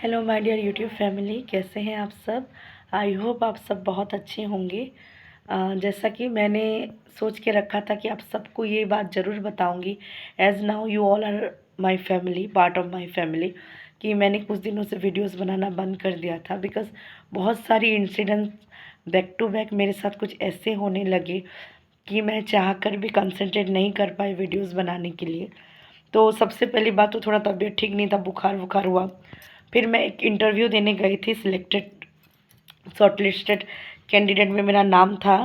Hello my dear YouTube family, कैसे हैं आप सब। आई होप आप सब बहुत अच्छे होंगे। जैसा कि मैंने सोच के रखा था कि आप सबको ये बात ज़रूर बताऊंगी, as now you all are my family, part of my family, कि मैंने कुछ दिनों से वीडियोस बनाना बंद कर दिया था बिकॉज़ बहुत सारी इंसिडेंट्स बैक टू बैक मेरे साथ कुछ ऐसे होने लगे कि मैं चाह कर भी कंसंट्रेट नहीं कर पाई वीडियोज़ बनाने के लिए। तो सबसे पहली बात तो थोड़ा तबीयत ठीक नहीं था, बुखार वुखार हुआ। फिर मैं एक इंटरव्यू देने गई थी, सिलेक्टेड शॉर्टलिस्टेड कैंडिडेट में मेरा नाम था।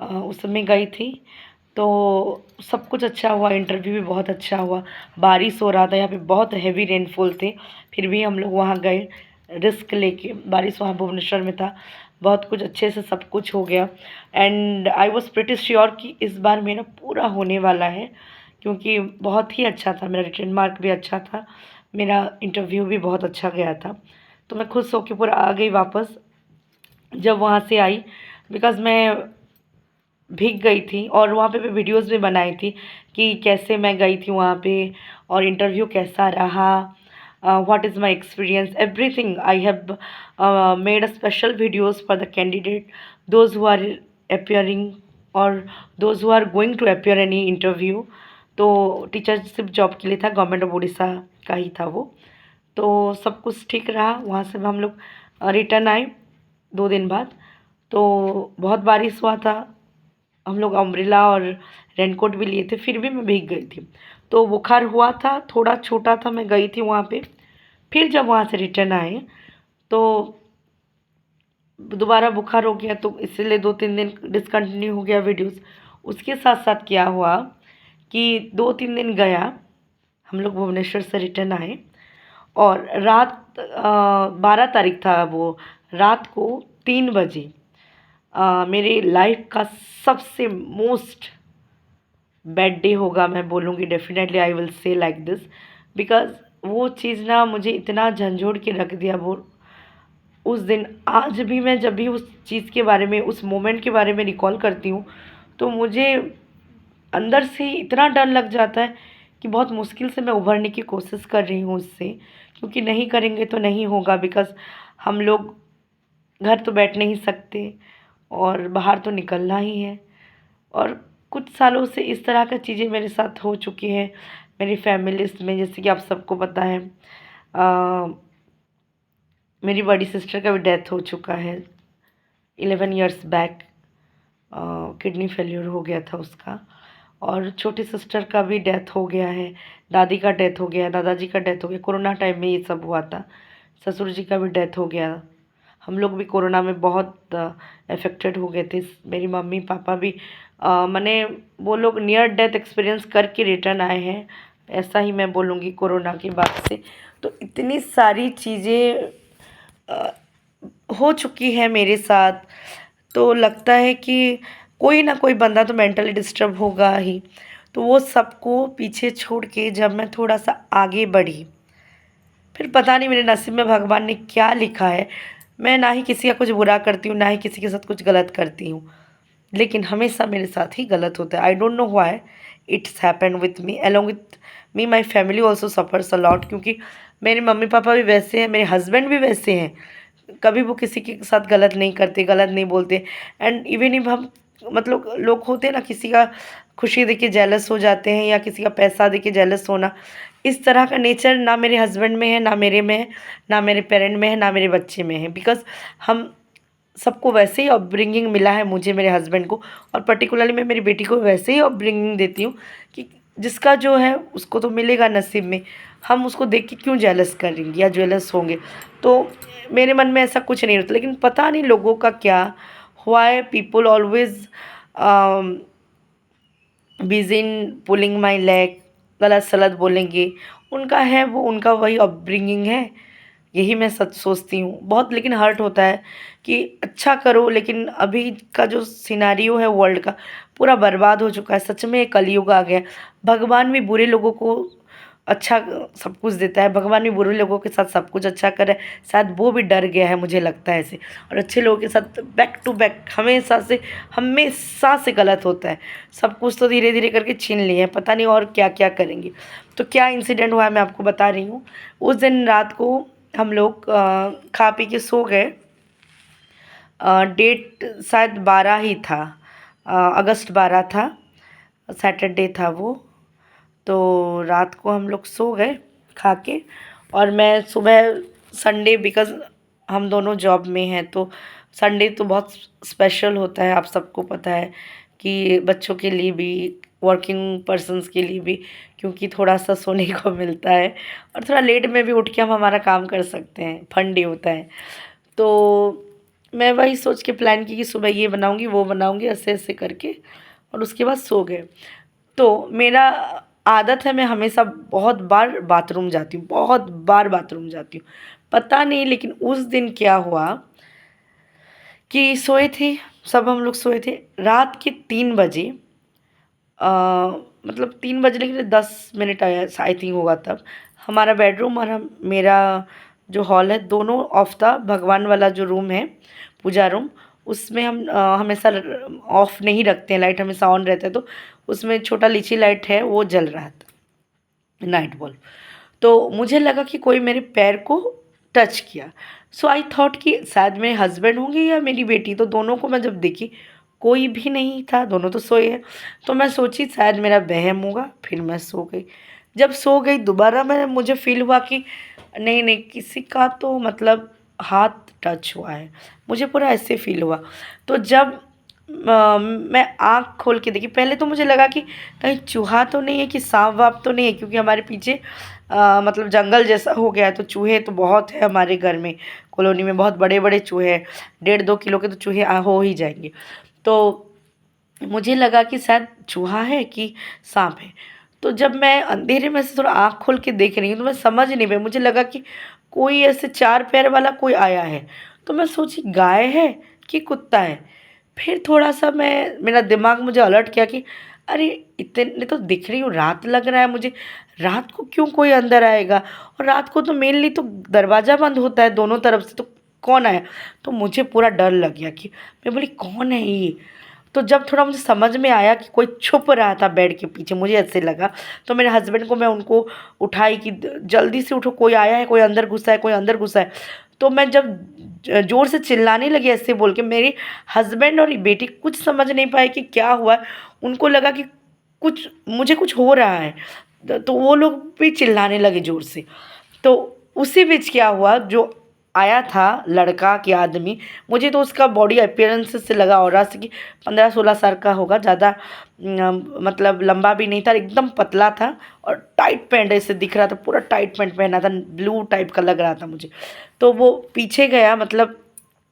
उसमें गई थी तो सब कुछ अच्छा हुआ, इंटरव्यू भी बहुत अच्छा हुआ। बारिश हो रहा था, यहाँ पे बहुत हैवी रेनफॉल थे, फिर भी हम लोग वहाँ गए रिस्क लेके। बारिश वहाँ भुवनेश्वर में था, बहुत कुछ अच्छे से सब कुछ हो गया। And I was pretty sure कि इस बार मेरा पूरा होने वाला है, क्योंकि बहुत ही अच्छा था, मेरा रिटर्न मार्क भी अच्छा था, मेरा इंटरव्यू भी बहुत अच्छा गया था। तो मैं खुश होकर पूरा आ गई वापस। जब वहाँ से आई, बिकॉज़ मैं भीग गई थी और वहाँ पे मैं वीडियोज़ भी बनाई थी कि कैसे मैं गई थी वहाँ पे और इंटरव्यू कैसा रहा, what is my experience, everything I have made a special videos for the candidate, those who are appearing और those who are going to appear any interview. तो टीचरशिप जॉब के लिए था, गवर्नमेंट ऑफ उड़ीसा का ही था वो। तो सब कुछ ठीक रहा, वहाँ से हम लोग रिटर्न आए 2 दिन बाद। तो बहुत बारिश हुआ था, हम लोग अम्ब्रेला और रेनकोट भी लिए थे, फिर भी मैं भीग गई थी। तो बुखार हुआ था, थोड़ा छोटा था, मैं गई थी वहाँ पे। फिर जब वहाँ से रिटर्न आए तो दोबारा बुखार हो गया, तो इसीलिए 2-3 दिन डिसकंटिन्यू हो गया वीडियोस। उसके साथ साथ क्या हुआ कि 2-3 दिन गया, हम लोग भुवनेश्वर से रिटर्न आए और रात 12 तारीख था वो, रात को 3 बजे मेरे लाइफ का सबसे मोस्ट बैड डे होगा, मैं बोलूँगी definitely, I will say like this, because वो चीज़ ना मुझे इतना झंझोड़ के रख दिया वो उस दिन। आज भी मैं जब भी उस चीज़ के बारे में, उस मोमेंट के बारे में रिकॉल करती हूँ, तो मुझे अंदर से इतना डर लग जाता है कि बहुत मुश्किल से मैं उभरने की कोशिश कर रही हूँ उससे, क्योंकि नहीं करेंगे तो नहीं होगा। बिकॉज़ हम लोग घर तो बैठ नहीं सकते और बाहर तो निकलना ही है। और कुछ सालों से इस तरह की चीज़ें मेरे साथ हो चुकी हैं मेरी फैमिलीज़ में। जैसे कि आप सबको पता है, मेरी बड़ी सिस्टर का भी डेथ हो चुका है 11 इयर्स बैक। किडनी फेल्योर हो गया था उसका। और छोटी सिस्टर का भी डेथ हो गया है, दादी का डेथ हो गया, दादाजी का डेथ हो गया। कोरोना टाइम में ये सब हुआ था। ससुर जी का भी डेथ हो गया। हम लोग भी कोरोना में बहुत अफेक्टेड हो गए थे। मेरी मम्मी पापा भी माने वो लोग नियर डेथ एक्सपीरियंस करके रिटर्न आए हैं, ऐसा ही मैं बोलूँगी कोरोना के बाद से। तो इतनी सारी चीज़ें हो चुकी है मेरे साथ, तो लगता है कि कोई ना कोई बंदा तो मेंटली डिस्टर्ब होगा ही। तो वो सबको पीछे छोड़ के जब मैं थोड़ा सा आगे बढ़ी, फिर पता नहीं मेरे नसीब में भगवान ने क्या लिखा है। मैं ना ही किसी का कुछ बुरा करती हूँ, ना ही किसी के साथ कुछ गलत करती हूँ, लेकिन हमेशा मेरे साथ ही गलत होता है। I don't know why it's happened with me, along with me my family also suffers a lot, क्योंकि मेरे मम्मी पापा भी वैसे हैं, मेरे हस्बैंड भी वैसे हैं। कभी वो किसी के साथ गलत नहीं करते, गलत नहीं बोलते। एंड इवन इफ हम, मतलब लोग होते हैं ना, किसी का खुशी देख के जेलस हो जाते हैं या किसी का पैसा देख के जेलस होना, इस तरह का नेचर ना मेरे हस्बैंड में है, ना मेरे में है, ना मेरे पेरेंट में है, ना मेरे बच्चे में है। बिकॉज़ हम सबको वैसे ही अपब्रिंगिंग मिला है, मुझे, मेरे हस्बैंड को, और पर्टिकुलरली मैं मेरी बेटी को वैसे ही अपब्रिंगिंग देती हूँ कि जिसका जो है उसको तो मिलेगा नसीब में, हम उसको देख के क्यों जेलस करेंगे या जेलस होंगे। तो मेरे मन में ऐसा कुछ नहीं होता, लेकिन पता नहीं लोगों का क्या, why people always busy in pulling my leg, गलत सलत बोलेंगे, उनका है वो, उनका वही अपब्रिंगिंग है, यही मैं सच सोचती हूँ बहुत। लेकिन हर्ट होता है कि अच्छा करो, लेकिन अभी का जो सिनारियो है वर्ल्ड का, पूरा बर्बाद हो चुका है। सच में एक कलयुग आ गया है। भगवान भी बुरे लोगों को अच्छा सब कुछ देता है, भगवान भी बुरे लोगों के साथ सब कुछ अच्छा करे, शायद वो भी डर गया है, मुझे लगता है ऐसे। और अच्छे लोगों के साथ बैक टू बैक हमेशा से गलत होता है। सब कुछ तो धीरे धीरे करके छीन लिए हैं, पता नहीं और क्या क्या करेंगे। तो क्या इंसिडेंट हुआ है मैं आपको बता रही हूँ। उस दिन रात को हम लोग खा पी के सो गए। डेट शायद 12 ही था, अगस्त 12 था, सैटरडे था वो। तो रात को हम लोग सो गए खा के, और मैं सुबह संडे, बिकॉज़ हम दोनों जॉब में हैं, तो संडे तो बहुत स्पेशल होता है, आप सबको पता है कि बच्चों के लिए भी, वर्किंग पर्सन्स के लिए भी, क्योंकि थोड़ा सा सोने को मिलता है और थोड़ा लेट में भी उठ के हम हमारा काम कर सकते हैं, फन डे होता है। तो मैं वही सोच के प्लान की कि सुबह ये बनाऊंगी वो बनाऊंगी, ऐसे ऐसे करके, और उसके बाद सो गए। तो मेरा आदत है, मैं हमेशा बहुत बार बाथरूम जाती हूँ, बहुत बार बाथरूम जाती हूँ। पता नहीं लेकिन उस दिन क्या हुआ कि सोए थे, सब हम लोग सोए थे रात के 3 बजे, अ, मतलब 3 बजने के 10 मिनट आया आई थिंक होगा तब। हमारा बेडरूम और मेरा जो हॉल है दोनों ऑफ था। भगवान वाला जो रूम है, पूजा रूम, उसमें हम हमेशा ऑफ नहीं रखते हैं, लाइट हमेशा ऑन रहता है। तो उसमें छोटा लीची लाइट है, वो जल रहा था, नाइट बल्ब। तो मुझे लगा कि कोई मेरे पैर को टच किया। सो आई थॉट कि शायद मेरे हस्बैंड होंगे या मेरी बेटी। तो दोनों को मैं जब देखी, कोई भी नहीं था, दोनों तो सोए हैं। तो मैं सोची शायद मेरा वहम होगा, फिर मैं सो गई। जब सो गई दोबारा मुझे फील हुआ कि नहीं नहीं, किसी का तो मतलब हाथ टच हुआ है, मुझे पूरा ऐसे फील हुआ। तो जब मैं आँख खोल के देखी, पहले तो मुझे लगा कि कहीं चूहा तो नहीं है, कि सांप वाप तो नहीं है, क्योंकि हमारे पीछे मतलब जंगल जैसा हो गया है, तो चूहे तो बहुत है हमारे घर में, कॉलोनी में बहुत बड़े बड़े चूहे हैं, 1.5-2 किलो के तो चूहे हो ही जाएंगे। तो मुझे लगा कि शायद चूहा है कि सांप है। तो जब मैं अंधेरे में से थोड़ा आँख खोल के देख रही हूँ, तो मैं समझ नहीं पाई, मुझे लगा कि कोई ऐसे 4 पैर वाला कोई आया है। तो मैं सोची गाय है कि कुत्ता है। फिर थोड़ा-सा मेरा दिमाग मुझे अलर्ट किया कि अरे! इतने तो दिख रही हूँ, रात लग रहा है मुझे, रात को क्यों कोई अंदर आएगा? और रात को तो मेनली तो दरवाज़ा बंद होता है दोनों तरफ से, तो कौन आया? तो मुझे पूरा डर लग गया कि मैं बोली कौन है ये? तो जब थोड़ा मुझे समझ में आया कि कोई छुप रहा था बेड के पीछे, मुझे ऐसे लगा। तो मेरे हस्बैंड को मैं उनको उठाई कि जल्दी से उठो, कोई आया है, कोई अंदर घुसा है, कोई अंदर घुसा है। तो मैं जब ज़ोर से चिल्लाने लगी ऐसे बोल के, मेरे हस्बैंड और बेटी कुछ समझ नहीं पाए कि क्या हुआ है। उनको लगा कि कुछ हो रहा है। तो वो लोग भी चिल्लाने लगे ज़ोर से। तो उसी बीच क्या हुआ, जो आया था लड़का कि आदमी, मुझे तो उसका बॉडी अपीयरेंस से लगा ऑरा से कि 15-16 साल का होगा, ज़्यादा मतलब लंबा भी नहीं था, एकदम पतला था, और टाइट पैंट ऐसे दिख रहा था, पूरा टाइट पैंट पहना था, ब्लू टाइप का लग रहा था मुझे। तो वो पीछे गया, मतलब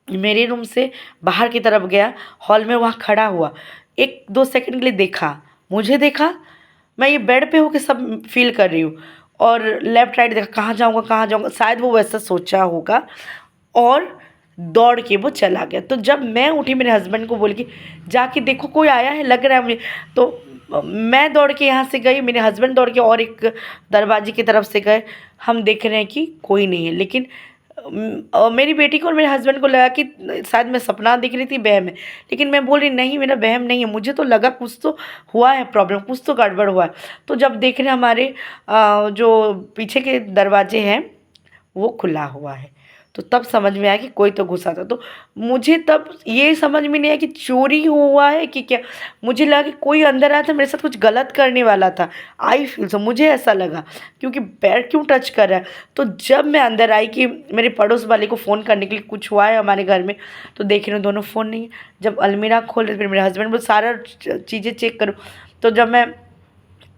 मेरे रूम से बाहर की तरफ गया, हॉल में वहाँ खड़ा हुआ, 1-2 सेकंड के लिए देखा, मुझे देखा, मैं ये बेड पे होके सब फ़ील कर रही हूँ, और लेफ़्ट राइट देखा, कहाँ जाऊँगा, शायद वो वैसा सोचा होगा, और दौड़ के वो चला गया। तो जब मैं उठी, मेरे हस्बैंड को बोली कि जाके देखो कोई आया है, लग रहा है मुझे। तो मैं दौड़ के यहाँ से गई, मेरे हस्बैंड दौड़ के और एक दरवाजे की तरफ से गए। हम देख रहे हैं कि कोई नहीं है, लेकिन मेरी बेटी को और मेरे हस्बैंड को लगा कि शायद मैं सपना देख रही थी, वहम है। लेकिन मैं बोल रही नहीं, मेरा वहम नहीं है, मुझे तो लगा कुछ तो हुआ है, प्रॉब्लम कुछ तो गड़बड़ हुआ है। तो जब देख रहे हैं हमारे जो पीछे के दरवाजे हैं वो खुला हुआ है, तो तब समझ में आया कि कोई तो घुसा था। तो मुझे तब ये समझ में नहीं आया कि चोरी हुआ है कि क्या। मुझे लगा कि कोई अंदर आया था, मेरे साथ कुछ गलत करने वाला था। आई फील सो, मुझे ऐसा लगा, क्योंकि पैर क्यों टच कर रहा है। तो जब मैं अंदर आई कि मेरे पड़ोस वाले को फ़ोन करने के लिए, कुछ हुआ है हमारे घर में, तो देख रहे हो दोनों फ़ोन नहीं है। जब अलमीरा खोले, फिर मेरे हस्बैंड बोले सारा चीज़ें चेक करो। तो जब मैं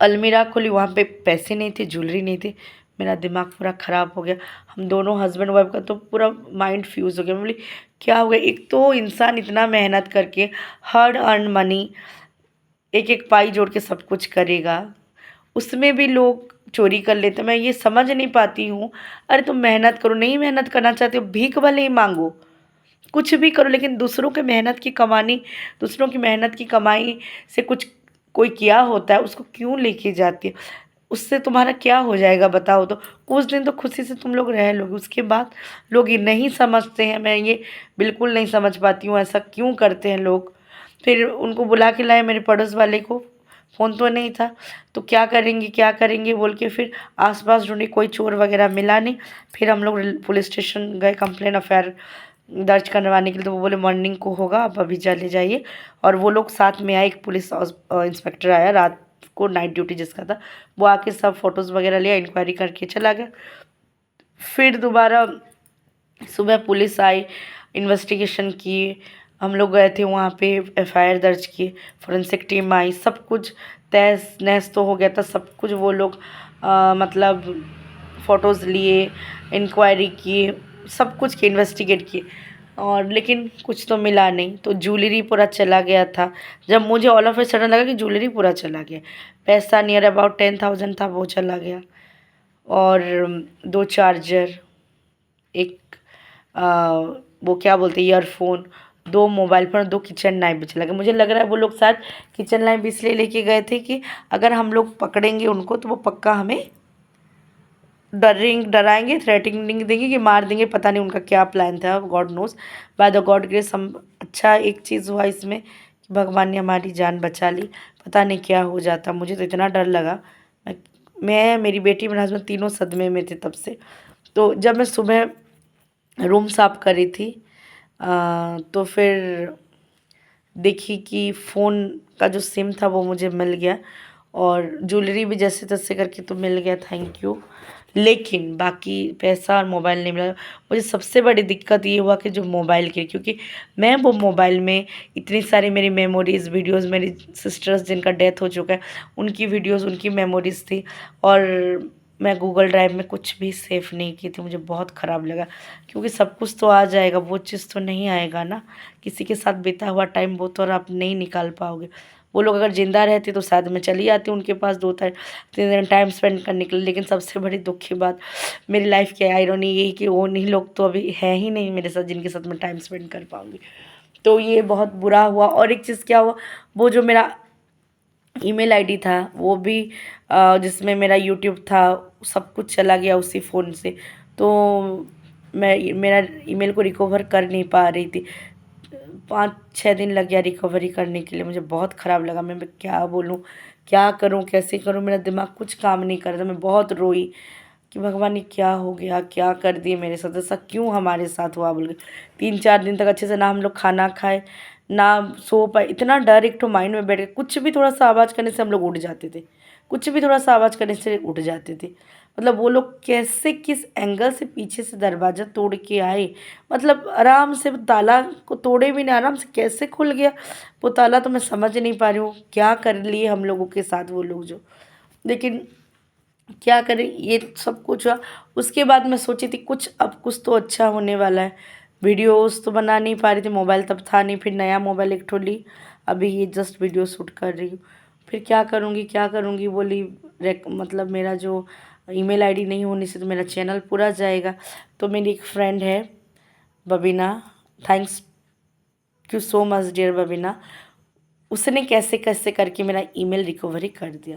अलमीरा खोली, वहाँ पे पैसे नहीं थे, ज्वेलरी नहीं थी। मेरा दिमाग पूरा ख़राब हो गया। हम दोनों हस्बैंड वाइफ का तो पूरा माइंड फ्यूज़ हो गया। मैं बोली क्या हो गया? एक तो इंसान इतना मेहनत करके हार्ड अर्न मनी, एक एक पाई जोड़ के सब कुछ करेगा, उसमें भी लोग चोरी कर लेते हैं। मैं ये समझ नहीं पाती हूँ। अरे तुम मेहनत करो, नहीं मेहनत करना चाहते हो भीख भले ही मांगो, कुछ भी करो, लेकिन दूसरों के मेहनत की कमानी, दूसरों की मेहनत की कमाई से कुछ कोई किया होता है, उसको क्यों लेके जाती है? उससे तुम्हारा क्या हो जाएगा बताओ तो? कुछ दिन तो खुशी से तुम लोग रह लोगे, उसके बाद लोग ये नहीं समझते हैं। मैं ये बिल्कुल नहीं समझ पाती हूँ, ऐसा क्यों करते हैं लोग। फिर उनको बुला के लाए मेरे पड़ोस वाले को, फ़ोन तो नहीं था। तो क्या करेंगे बोल के फिर आस-पास ढूँढे, कोई चोर वगैरह मिला नहीं। फिर हम लोग पुलिस स्टेशन गए कंप्लेन एफआईआर दर्ज करवाने के लिए। तो वो बोले मॉर्निंग को होगा, आप अभी चले जाइए। और वो लोग साथ में आए, एक पुलिस इंस्पेक्टर आया रात को, नाइट ड्यूटी जिसका था, वो आके सब फ़ोटोज़ वगैरह लिया, इंक्वायरी करके चला गया। फिर दोबारा सुबह पुलिस आई, इन्वेस्टिगेशन की, हम लोग गए थे वहाँ पे, एफआईआर दर्ज की, फोरेंसिक टीम आई, सब कुछ तहस नहस तो हो गया था सब कुछ। वो लोग मतलब फ़ोटोज़ लिए, इंक्वायरी की, सब कुछ की, इन्वेस्टिगेट किए, और लेकिन कुछ तो मिला नहीं। तो ज्वेलरी पूरा चला गया था। जब मुझे ऑल ऑफ ए सडन लगा कि ज्वेलरी पूरा चला गया, पैसा नियर अबाउट 10,000 था, वो चला गया। और 2 चार्जर, एक वो क्या बोलते हैं, ईयरफ़ोन, 2 मोबाइल फ़ोन और 2 किचन नाइफ़ भी चला गया। मुझे लग रहा है वो लोग शायद किचन नाइफ़ इसलिए लेके गए थे कि अगर हम लोग पकड़ेंगे उनको तो वो पक्का हमें डराएंगे, थ्रेटनिंग देंगे कि मार देंगे। पता नहीं उनका क्या प्लान था, God knows. By the God grace हम, अच्छा एक चीज़ हुआ इसमें कि भगवान ने हमारी जान बचा ली। पता नहीं क्या हो जाता, मुझे तो इतना डर लगा। मैं मेरी बेटी, मेरे हस्बैंड तीनों सदमे में थे तब से। तो जब मैं सुबह रूम साफ़ कर रही थी तो फिर देखी कि फ़ोन का जो सिम था वो मुझे मिल गया, और ज्वेलरी भी जैसे तैसे करके तो मिल गया, थैंक यू। लेकिन बाकी पैसा और मोबाइल नहीं मिला। मुझे सबसे बड़ी दिक्कत ये हुआ कि जो मोबाइल की, क्योंकि मैं वो मोबाइल में इतनी सारी मेरी मेमोरीज़, वीडियोज़, मेरी सिस्टर्स जिनका डेथ हो चुका है उनकी वीडियोज़, उनकी मेमोरीज़ थी, और मैं गूगल ड्राइव में कुछ भी सेव नहीं की थी। मुझे बहुत ख़राब लगा, क्योंकि सब कुछ तो आ जाएगा, वो चीज़ तो नहीं आएगा ना। किसी के साथ बीता हुआ टाइम वो तो और आप नहीं निकाल पाओगे। वो लोग अगर ज़िंदा रहते तो शायद मैं चली आती उनके पास 2-3 दिन टाइम स्पेंड करने के लिए। लेकिन सबसे बड़ी दुःख की बात मेरी लाइफ़ की आयरनी यही कि वो उन्हीं लोग तो अभी है ही नहीं मेरे साथ, जिनके साथ मैं टाइम स्पेंड कर पाऊँगी। तो ये बहुत बुरा हुआ। और एक चीज़ क्या हुआ, वो जो मेरा ईमेल आईडी था वो भी जिसमें मेरा यूट्यूब था, सब कुछ चला गया उसी फ़ोन से। तो मैं मेरा ईमेल को रिकवर कर नहीं पा रही थी। 5-6 दिन लग गया रिकवरी करने के लिए। मुझे बहुत ख़राब लगा। मैं क्या बोलूँ, क्या करूँ, कैसे करूँ? मेरा दिमाग कुछ काम नहीं कर रहा था। मैं बहुत रोई कि भगवान ये क्या हो गया, क्या कर दिए मेरे साथ, ऐसा क्यों हमारे साथ हुआ बोल के। 3-4 दिन तक अच्छे से ना हम लोग खाना खाए, ना सो पाए। इतना डर एक तो माइंड में बैठ गया, कुछ भी थोड़ा सा आवाज़ करने से हम लोग उठ जाते थे, कुछ भी थोड़ा सा आवाज़ करने से उठ जाते थे। मतलब वो लोग कैसे, किस एंगल से पीछे से दरवाज़ा तोड़ के आए, मतलब आराम से ताला को तोड़े भी नहीं, आराम से कैसे खुल गया वो ताला, तो मैं समझ नहीं पा रही हूँ क्या कर लिए हम लोगों के साथ वो लोग जो। लेकिन क्या करें, ये सब कुछ हुआ। उसके बाद मैं सोची थी कुछ, अब कुछ तो अच्छा होने वाला है। वीडियोस तो बना नहीं पा रही थी, मोबाइल तब था नहीं, फिर नया मोबाइल एक ठो ली, अभी ये जस्ट वीडियो शूट कर रही हूँ। फिर क्या करूँगी बोली, मतलब मेरा जो ईमेल आईडी नहीं होने से तो मेरा चैनल पूरा जाएगा। तो मेरी एक फ्रेंड है Babina, thanks you so much dear Babina, उसने कैसे कैसे करके मेरा ईमेल रिकवरी कर दिया।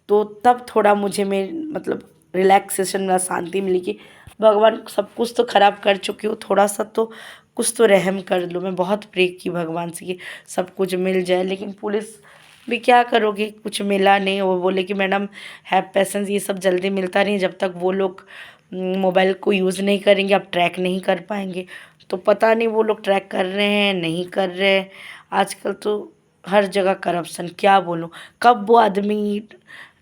तो तब थोड़ा मुझे मतलब रिलैक्सेशन मिला, शांति मिली कि भगवान सब कुछ तो ख़राब कर चुकी हो, थोड़ा सा तो कुछ तो रहम कर लो। मैं बहुत प्रे की भगवान से कि सब कुछ मिल जाए, लेकिन पुलिस भी क्या करोगे, कुछ मिला नहीं। वो बोले कि मैडम हैव पेशेंस, ये सब जल्दी मिलता नहीं, जब तक वो लोग मोबाइल को यूज़ नहीं करेंगे आप ट्रैक नहीं कर पाएंगे। तो पता नहीं वो लोग ट्रैक कर रहे हैं नहीं कर रहे हैं। आजकल तो हर जगह करप्शन, क्या बोलूँ। कब वो आदमी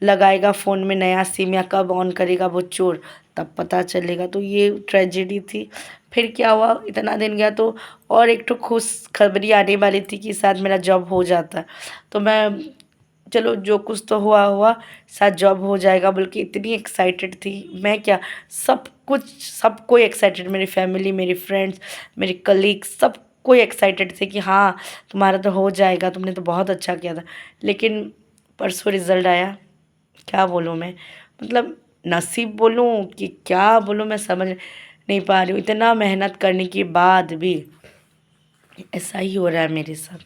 लगाएगा फ़ोन में नया सिम, या कब ऑन करेगा वो चोर, तब पता चलेगा। तो ये ट्रेजेडी थी। फिर क्या हुआ, इतना दिन गया तो और एक तो खुशखबरी आने वाली थी कि शायद मेरा जॉब हो जाता। तो मैं, चलो जो कुछ तो हुआ हुआ, शायद जॉब हो जाएगा बोल के इतनी एक्साइटेड थी मैं। क्या, सब कुछ, सब कोई एक्साइटेड, मेरी फैमिली, मेरी फ्रेंड्स, मेरे कलीग्स, सब कोई एक्साइटेड थे कि हाँ तुम्हारा तो हो जाएगा, तुमने तो बहुत अच्छा किया था। लेकिन परसों रिज़ल्ट आया, क्या बोलूँ मैं, मतलब नसीब बोलूँ कि क्या बोलूँ, मैं समझ नहीं पा रही हूँ। इतना मेहनत करने के बाद भी ऐसा ही हो रहा है मेरे साथ।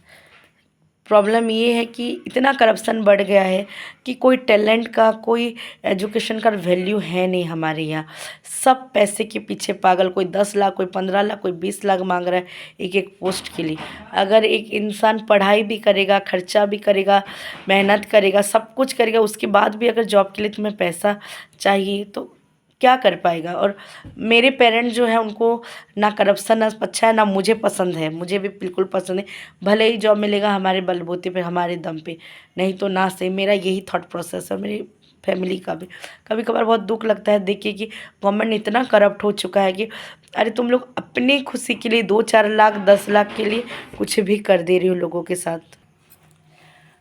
प्रॉब्लम ये है कि इतना करप्शन बढ़ गया है कि कोई टैलेंट का, कोई एजुकेशन का वैल्यू है नहीं हमारे यहाँ। सब पैसे के पीछे पागल, कोई 10 लाख, कोई 15 लाख, कोई 20 लाख मांग रहा है एक एक पोस्ट के लिए। अगर एक इंसान पढ़ाई भी करेगा, खर्चा भी करेगा, मेहनत करेगा, सब कुछ करेगा, उसके बाद भी अगर जॉब के लिए तुम्हें पैसा चाहिए तो क्या कर पाएगा। और मेरे पेरेंट्स जो है उनको ना करप्शन अच्छा है, ना मुझे पसंद है, मुझे भी बिल्कुल पसंद है। भले ही जॉब मिलेगा हमारे बलबूते पे, हमारे दम पे, नहीं तो ना सही। मेरा यही थॉट प्रोसेस है, मेरी फैमिली का भी। कभी कभार बहुत दुख लगता है देखिए कि गवर्नमेंट इतना करप्ट हो चुका है कि अरे तुम लोग अपनी खुशी के लिए 2-4 लाख 10 लाख के लिए कुछ भी कर दे रही हो लोगों के साथ।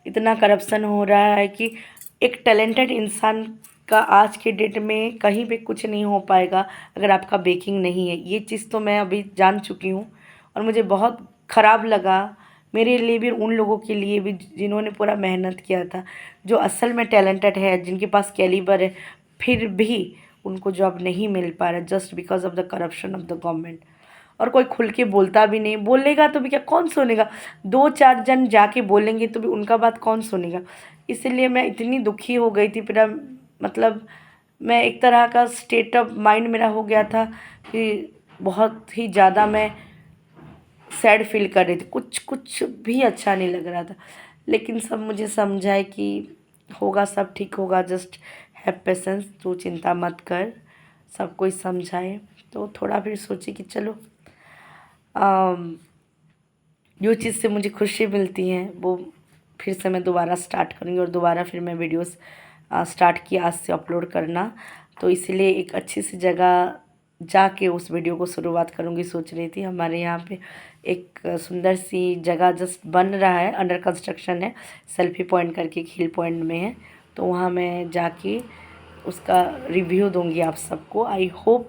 इतना करप्शन हो रहा है कि एक टैलेंटेड इंसान का आज के डेट में कहीं भी कुछ नहीं हो पाएगा अगर आपका बेकिंग नहीं है। ये चीज़ तो मैं अभी जान चुकी हूँ और मुझे बहुत ख़राब लगा, मेरे लिए भी, उन लोगों के लिए भी जिन्होंने पूरा मेहनत किया था, जो असल में टैलेंटेड है, जिनके पास कैलिबर है, फिर भी उनको जॉब नहीं मिल पा रहा just because of the corruption of the government. और कोई खुल के बोलता भी नहीं, बोलेगा तो भी क्या, कौन सुनेगा। 2-4 जन जाके बोलेंगे तो भी उनका बात कौन सुनेगा। इसलिए मैं इतनी दुखी हो गई थी, पूरा मतलब मैं एक तरह का स्टेट ऑफ माइंड मेरा हो गया था कि बहुत ही ज़्यादा मैं सैड फील कर रही थी, कुछ कुछ भी अच्छा नहीं लग रहा था। लेकिन सब मुझे समझाए कि होगा, सब ठीक होगा, जस्ट हैव पेशेंस, तू चिंता मत कर, सब कोई समझाए। तो थोड़ा फिर सोची कि चलो जो चीज़ से मुझे खुशी मिलती है वो फिर से मैं दोबारा स्टार्ट करूँगी। और दोबारा फिर मैं वीडियोस स्टार्ट किया आज से अपलोड करना, तो इसीलिए एक अच्छी सी जगह जाके उस वीडियो को शुरुआत करूँगी सोच रही थी। हमारे यहाँ पे एक सुंदर सी जगह जस्ट बन रहा है, अंडर कंस्ट्रक्शन है, सेल्फी पॉइंट करके एक हिल पॉइंट में है, तो वहाँ मैं जाके उसका रिव्यू दूँगी आप सबको। आई होप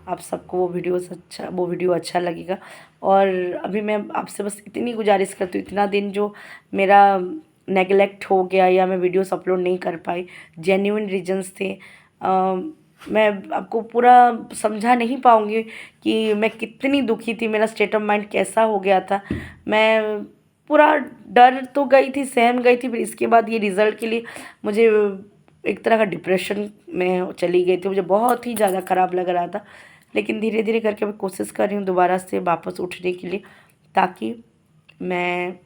आप सबको वो वीडियो अच्छा लगेगा। और अभी मैं आपसे बस इतनी गुजारिश करती हूँ, इतना दिन जो मेरा नेगलेक्ट हो गया या मैं वीडियोस अपलोड नहीं कर पाई, जेन्युइन रीजंस थे। मैं आपको पूरा समझा नहीं पाऊँगी कि मैं कितनी दुखी थी, मेरा स्टेट ऑफ माइंड कैसा हो गया था। मैं पूरा डर तो गई थी, सहम गई थी, फिर इसके बाद ये रिज़ल्ट के लिए मुझे एक तरह का डिप्रेशन में चली गई थी, मुझे बहुत ही ज़्यादा ख़राब लग रहा था। लेकिन धीरे धीरे करके मैं कोशिश कर रही हूँ दोबारा से वापस उठने के लिए, ताकि मैं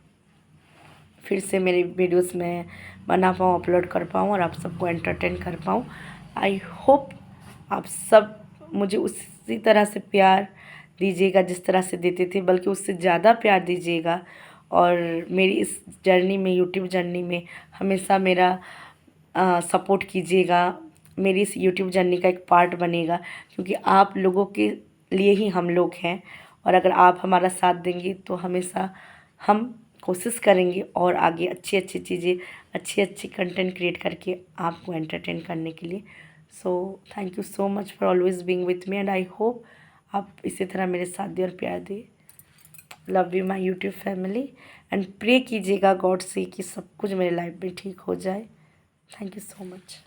फिर से मेरी वीडियोस में बना पाऊँ, अपलोड कर पाऊँ और आप सबको एंटरटेन कर पाऊँ। आई होप आप सब मुझे उसी तरह से प्यार दीजिएगा जिस तरह से देते थे, बल्कि उससे ज़्यादा प्यार दीजिएगा। और मेरी इस जर्नी में, यूट्यूब जर्नी में हमेशा मेरा सपोर्ट कीजिएगा, मेरी इस यूट्यूब जर्नी का एक पार्ट बनेगा, क्योंकि आप लोगों के लिए ही हम लोग हैं। और अगर आप हमारा साथ देंगे तो हमेशा हम कोशिश करेंगे और आगे अच्छी अच्छी चीज़ें, अच्छी अच्छी कंटेंट क्रिएट करके आपको एंटरटेन करने के लिए। So thank you so much for always being with me, and I hope आप इसी तरह मेरे साथ दें और प्यार दें। Love you my YouTube family, and pray कीजिएगा गॉड से कि सब कुछ मेरे लाइफ में ठीक हो जाए। Thank you so much.